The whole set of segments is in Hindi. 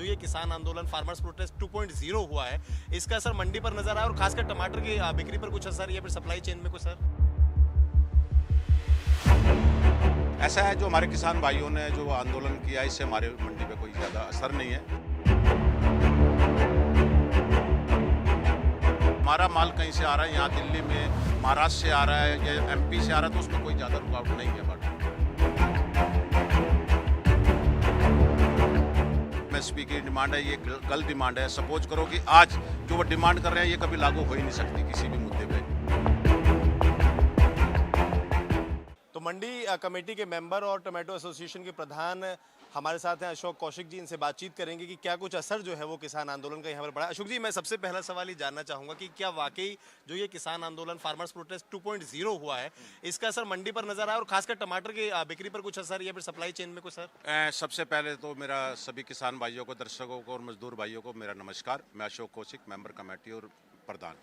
ये किसान आंदोलन फार्मर्स प्रोटेस्ट 2.0 हुआ है, इसका असर मंडी पर नजर आया और खासकर टमाटर की बिक्री पर कुछ असर या फिर सप्लाई चेन में कुछ असर? ऐसा है, जो हमारे किसान भाइयों ने जो आंदोलन किया इससे हमारे मंडी पे कोई ज़्यादा असर नहीं है। हमारा माल कहीं से आ रहा है, यहाँ दिल्ली में महाराष्ट्र से आ रहा है या एमपी से आ रहा है, तो उसमें कोई ज़्यादा रुकावट नहीं है। बट एमएसपी की डिमांड है, ये गलत डिमांड है। सपोज करो कि आज जो वो डिमांड कर रहे हैं ये कभी लागू हो ही नहीं सकती किसी भी मुद्दे पे। तो मंडी कमेटी के मेंबर और टोमेटो एसोसिएशन के प्रधान हमारे साथ हैं अशोक कौशिक जी, इनसे बातचीत करेंगे कि क्या कुछ असर जो है वो किसान आंदोलन का यहाँ पर पड़ा। अशोक जी, मैं सबसे पहला सवाल ही जानना चाहूँगा कि क्या वाकई जो ये किसान आंदोलन फार्मर्स प्रोटेस्ट 2.0 हुआ है, इसका असर मंडी पर नजर आया और खासकर टमाटर की बिक्री पर कुछ असर या फिर सप्लाई चेन में कुछ असर? सबसे पहले तो मेरा सभी किसान भाइयों को, दर्शकों को और मजदूर भाइयों को मेरा नमस्कार। मैं अशोक कौशिक, मेंबर कमेटी और प्रधान।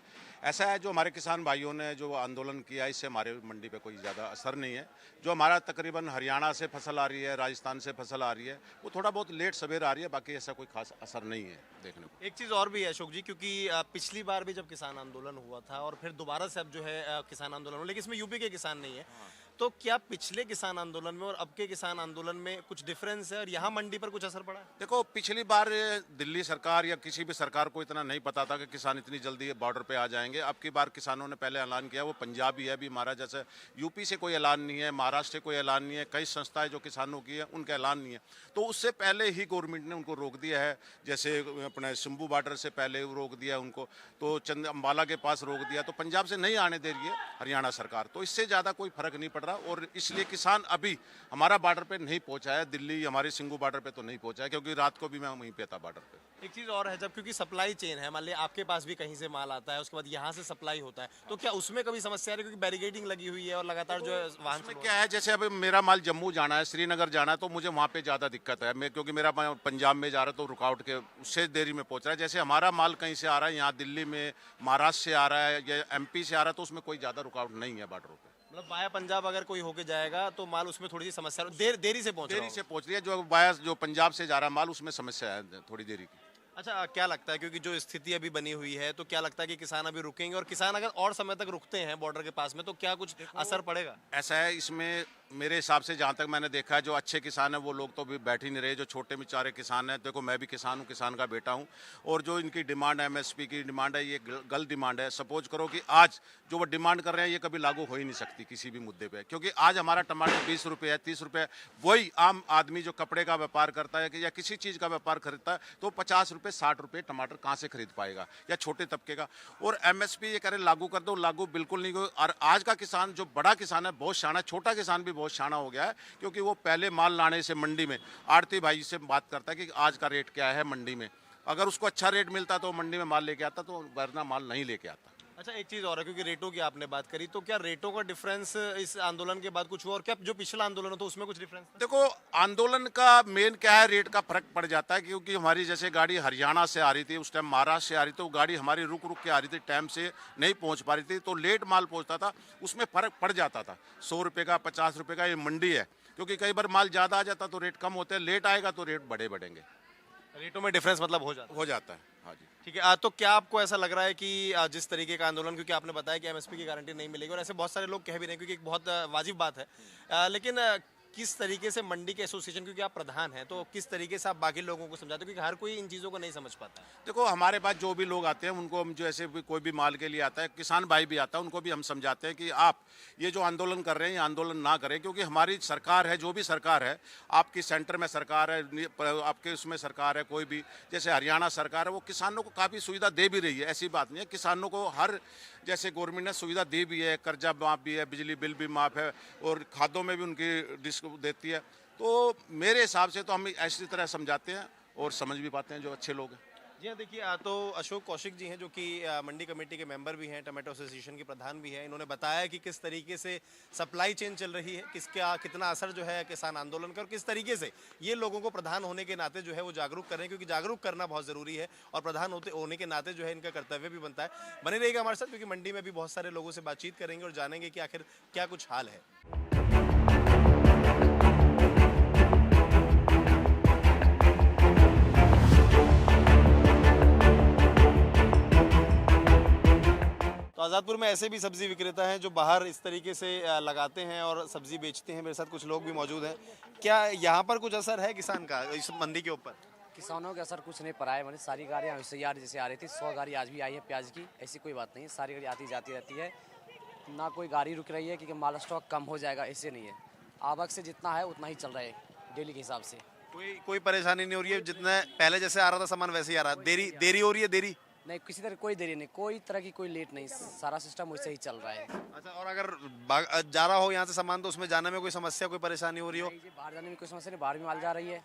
ऐसा है, जो हमारे किसान भाइयों ने जो आंदोलन किया इससे हमारे मंडी पे कोई ज़्यादा असर नहीं है। जो हमारा तकरीबन हरियाणा से फसल आ रही है, राजस्थान से फसल आ रही है, वो थोड़ा बहुत लेट सवेर आ रही है, बाकी ऐसा कोई खास असर नहीं है देखने को। एक चीज़ और भी है अशोक जी, क्योंकि पिछली बार भी जब किसान आंदोलन हुआ था और फिर दोबारा से अब जो है किसान आंदोलन हो, लेकिन इसमें यूपी के किसान नहीं है, तो क्या पिछले किसान आंदोलन में और अब के किसान आंदोलन में कुछ डिफरेंस है और यहाँ मंडी पर कुछ असर पड़ा है? देखो, पिछली बार दिल्ली सरकार या किसी भी सरकार को इतना नहीं पता था कि किसान इतनी जल्दी बॉर्डर पे आ जाएंगे। अब की बार किसानों ने पहले ऐलान किया, वो पंजाब ही है अभी हमारा, जैसे यूपी से कोई ऐलान नहीं है, महाराष्ट्र से कोई ऐलान नहीं है, कई संस्थाएं जो किसानों की है उनका ऐलान नहीं है। तो उससे पहले ही गवर्नमेंट ने उनको रोक दिया है, जैसे अपने शंभू बॉर्डर से पहले रोक दिया उनको, तो चंद अम्बाला के पास रोक दिया, तो पंजाब से नहीं आने दे रही है हरियाणा सरकार। तो इससे ज़्यादा कोई फर्क नहीं पड़ रहा और इसलिए किसान अभी हमारा बॉर्डर पे नहीं पहुंचा है, दिल्ली हमारे सिंगू बॉर्डर पे तो नहीं पहुंचा है, क्योंकि रात को भी मैं वहीं पे था बॉर्डर पे। एक चीज़ और है, जब क्योंकि सप्लाई चेन है, मान लिया आपके पास भी कहीं से माल आता है, उसके बाद यहाँ से सप्लाई होता है, तो क्या उसमें कभी समस्या है? क्योंकि बैरिकेडिंग लगी हुई है और लगातार जो है वाहन में क्या है, जैसे अब मेरा माल जम्मू जाना है, श्रीनगर जाना है, तो मुझे वहाँ पे ज़्यादा दिक्कत है। मैं क्योंकि मेरा पंजाब में जा रहा है तो रुकावट के उससे देरी में पहुँच रहा है। जैसे हमारा माल कहीं से आ रहा है, यहाँ दिल्ली में महाराष्ट्र से आ रहा है या एमपी से आ रहा है, तो उसमें कोई ज़्यादा रुकावट नहीं है बॉर्डर पे। मतलब वाया पंजाब अगर कोई होके जाएगा तो माल उसमें थोड़ी सी समस्या देरी से पहुंच रही है। जो वाया जो पंजाब से जा रहा है माल, उसमें समस्या है थोड़ी देरी की। अच्छा, क्या लगता है, क्योंकि जो स्थिति अभी बनी हुई है, तो क्या लगता है कि किसान अभी रुकेंगे और किसान अगर और समय तक रुकते हैं बॉर्डर के पास में, तो क्या कुछ असर पड़ेगा? ऐसा है, इसमें मेरे हिसाब से जहाँ तक मैंने देखा है, जो अच्छे किसान हैं वो लोग तो अभी बैठ ही नहीं रहे। जो छोटे बेचारे किसान हैं, देखो मैं भी किसान हूँ, किसान का बेटा हूँ, और जो इनकी डिमांड है, एमएसपी की डिमांड है, ये गलत डिमांड है। सपोज करो कि आज जो वो डिमांड कर रहे हैं ये कभी लागू हो ही नहीं सकती किसी भी मुद्दे पे, क्योंकि आज हमारा टमाटर 20 रुपये है, 30 रुपये। वही आम आदमी जो कपड़े का व्यापार करता है या किसी चीज़ का व्यापार खरीदता है, तो 50 रुपये 60 रुपये टमाटर कहाँ से खरीद पाएगा, या छोटे तबके का। और एमएसपी ये कह रहे लागू कर दो, लागू बिल्कुल नहीं हो। और आज का किसान, जो बड़ा किसान है, बहुत शाना, छोटा किसान भी बहुत शाना हो गया है, क्योंकि वो पहले माल लाने से मंडी में आड़ती भाई से बात करता है कि आज का रेट क्या है मंडी में। अगर उसको अच्छा रेट मिलता तो मंडी में माल लेके आता, तो वरना माल नहीं लेके आता। अच्छा, एक चीज़ और है, क्योंकि रेटों की आपने बात करी, तो क्या रेटों का डिफरेंस इस आंदोलन के बाद कुछ हुआ और क्या जो पिछला आंदोलन हो तो उसमें कुछ डिफरेंस था? देखो, आंदोलन का मेन क्या है, रेट का फर्क पड़ जाता है, क्योंकि हमारी जैसे गाड़ी हरियाणा से आ रही थी, उस टाइम महाराष्ट्र से आ रही थी, तो गाड़ी हमारी रुक रुक के आ रही थी, टाइम से नहीं पहुंच पा रही थी, तो लेट माल पहुंचता था, उसमें फ़र्क पड़ जाता था। 100 रुपये का, 50 रुपये का, ये मंडी है, क्योंकि कई बार माल ज़्यादा आ जाता तो रेट कम होते हैं, लेट आएगा तो रेट बढ़ेंगे। रेटों में डिफरेंस मतलब हो जाता है। हाँ जी, ठीक है। तो क्या आपको ऐसा लग रहा है कि जिस तरीके का आंदोलन, क्योंकि आपने बताया कि एमएसपी की गारंटी नहीं मिलेगी और ऐसे बहुत सारे लोग कह भी रहे हैं, क्योंकि एक बहुत वाजिब बात है, लेकिन किस तरीके से मंडी के एसोसिएशन, क्योंकि आप प्रधान हैं, तो किस तरीके से आप बाकी लोगों को समझाते हो, क्योंकि हर कोई इन चीज़ों को नहीं समझ पाता है? देखो, हमारे पास जो भी लोग आते हैं उनको हम, जो ऐसे भी कोई भी माल के लिए आता है, किसान भाई भी आता है, उनको भी हम समझाते हैं कि आप ये जो आंदोलन कर रहे हैं ये आंदोलन ना करें, क्योंकि हमारी सरकार है, जो भी सरकार है, आपकी सेंटर में सरकार है, आपके उसमें सरकार है, कोई भी जैसे हरियाणा सरकार है, वो किसानों को काफ़ी सुविधा दे भी रही है। ऐसी बात नहीं है, किसानों को हर जैसे गवर्नमेंट ने सुविधा दी भी है, कर्जा माफ़ भी है, बिजली बिल भी माफ़ है, और खादों में भी उनकी डिस्क देती है। तो मेरे हिसाब से तो हम ऐसी तरह समझाते हैं और समझ भी पाते हैं जो अच्छे लोग हैं। जी हाँ, देखिए, तो अशोक कौशिक जी हैं, जो कि मंडी कमेटी के मेंबर भी हैं, टोमेटो एसोसिएशन के प्रधान भी हैं। इन्होंने बताया कि किस तरीके से सप्लाई चेन चल रही है, किसका कितना असर जो है किसान आंदोलन का, और किस तरीके से ये लोगों को प्रधान होने के नाते जो है वो जागरूक कर रहे हैं, क्योंकि जागरूक करना बहुत ज़रूरी है और प्रधान होने के नाते जो है इनका कर्तव्य भी बनता है। बने रहिएगा हमारे साथ, क्योंकि मंडी में भी बहुत सारे लोगों से बातचीत करेंगे और जानेंगे कि आखिर क्या कुछ हाल है। आज़ादपुर में ऐसे भी सब्जी विक्रेता हैं जो बाहर इस तरीके से लगाते हैं और सब्जी बेचते हैं। मेरे साथ कुछ लोग भी मौजूद हैं। क्या यहाँ पर कुछ असर है किसान का इस मंदी के ऊपर? किसानों के असर कुछ नहीं पड़ा है। मैंने सारी गाड़ियाँ वैसे यार जैसे आ रही थी, 100 गाड़ी आज भी आई है प्याज की, ऐसी कोई बात नहीं है। सारी गाड़ी आती जाती रहती है, ना कोई गाड़ी रुक रही है क्योंकि माल स्टॉक कम हो जाएगा, ऐसे नहीं है। आवक से जितना है उतना ही चल रहा है डेली के हिसाब से। कोई परेशानी नहीं हो रही है? जितना पहले जैसे आ रहा था सामान वैसे ही आ रहा है? देरी हो रही है? देरी नहीं, किसी तरह कोई देरी नहीं, कोई तरह की कोई लेट नहीं, सारा सिस्टम वैसे ही चल रहा है। अच्छा, और अगर जा रहा हो यहाँ से सामान तो उसमें जाने में कोई समस्या, कोई परेशानी हो रही हो? नहीं जी, बाहर जाने में कोई समस्या नहीं, बाहर भी माल जा रही है।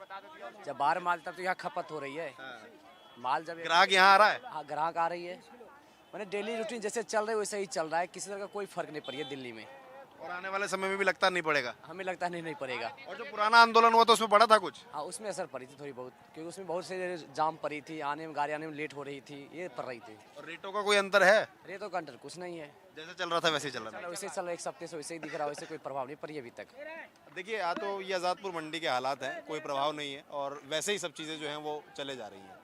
जब बाहर माल तब तो यहाँ खपत हो रही है माल। जब ग्राहक यहाँ आ रहा है? हाँ, ग्राहक आ रही है। मैंने डेली रूटीन जैसे चल रहा है वैसे ही चल रहा है, किसी तरह का कोई फर्क नहीं पड़ी है दिल्ली में। और आने वाले समय में भी लगता नहीं पड़ेगा? हमें लगता नहीं पड़ेगा। और जो पुराना आंदोलन हुआ था उसमें पड़ा था कुछ? हाँ, उसमें असर पड़ी थी थोड़ी बहुत, क्योंकि उसमें बहुत से जाम पड़ी थी, आने में गाड़ी आने में लेट हो रही थी, ये पड़ रही थी। और रेटों का कोई अंतर है? रेट तो कंटर कुछ नहीं है, जैसे चल रहा था वैसे ही चल रहा वैसे ही चल रहा है, एक हफ्ते से वैसे ही दिख रहा है, वैसे कोई प्रभाव नहीं पड़ी अभी तक। है? देखिए, या तो ये आज़ादपुर मंडी के हालात हैं, कोई प्रभाव नहीं है और वैसे ही सब चीज़ें जो हैं वो चले जा रही हैं।